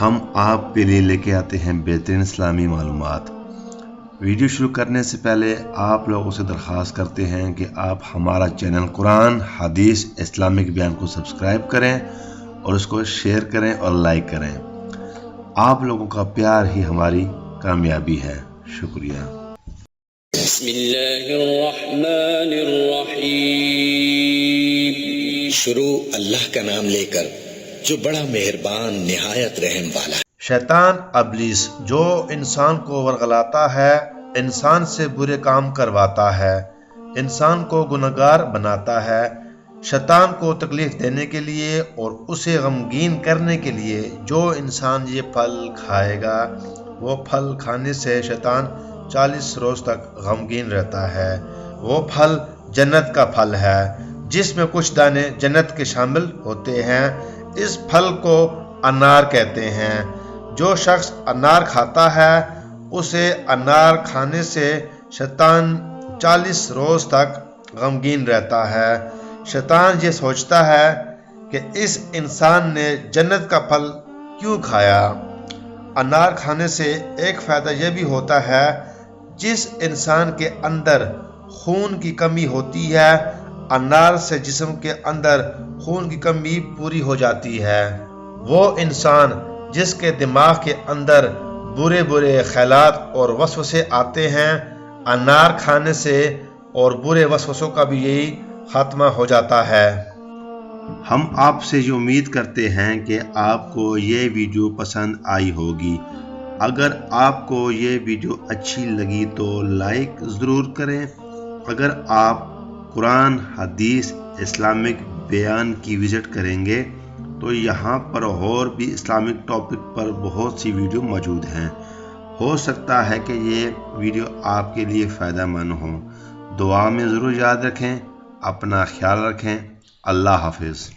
ہم آپ کے لیے لے کے آتے ہیں بہترین اسلامی معلومات۔ ویڈیو شروع کرنے سے پہلے آپ لوگوں سے درخواست کرتے ہیں کہ آپ ہمارا چینل قرآن حدیث اسلامک بیان کو سبسکرائب کریں اور اس کو شیئر کریں اور لائک کریں۔ آپ لوگوں کا پیار ہی ہماری کامیابی ہے۔ شکریہ۔ بسم اللہ الرحمن الرحیم۔ شروع اللہ کا نام لے کر جو بڑا مہربان نہایت رحم والا ہے۔ شیطان ابلیس جو انسان کو ورغلاتا ہے، انسان سے برے کام کرواتا ہے، انسان کو گنہگار بناتا ہے، شیطان کو تکلیف دینے کے لیے اور اسے غمگین کرنے کے لیے جو انسان یہ پھل کھائے گا، وہ پھل کھانے سے شیطان 40 روز تک غمگین رہتا ہے۔ وہ پھل جنت کا پھل ہے جس میں کچھ دانے جنت کے شامل ہوتے ہیں۔ اس پھل کو انار کہتے ہیں۔ جو شخص انار کھاتا ہے اسے انار کھانے سے شیطان 40 روز تک غمگین رہتا ہے۔ شیطان یہ سوچتا ہے کہ اس انسان نے جنت کا پھل کیوں کھایا۔ انار کھانے سے ایک فائدہ یہ بھی ہوتا ہے، جس انسان کے اندر خون کی کمی ہوتی ہے، انار سے جسم کے اندر خون کی کمی پوری ہو جاتی ہے۔ وہ انسان جس کے دماغ کے اندر برے برے خیالات اور وسوسے آتے ہیں، انار کھانے سے اور برے وسوسوں کا بھی یہی خاتمہ ہو جاتا ہے۔ ہم آپ سے یہ امید کرتے ہیں کہ آپ کو یہ ویڈیو پسند آئی ہوگی۔ اگر آپ کو یہ ویڈیو اچھی لگی تو لائک ضرور کریں۔ اگر آپ قرآن حدیث اسلامک بیان کی وزٹ کریں گے تو یہاں پر اور بھی اسلامک ٹاپک پر بہت سی ویڈیو موجود ہیں۔ ہو سکتا ہے کہ یہ ویڈیو آپ کے لیے فائدہ مند ہو۔ دعا میں ضرور یاد رکھیں۔ اپنا خیال رکھیں۔ اللہ حافظ۔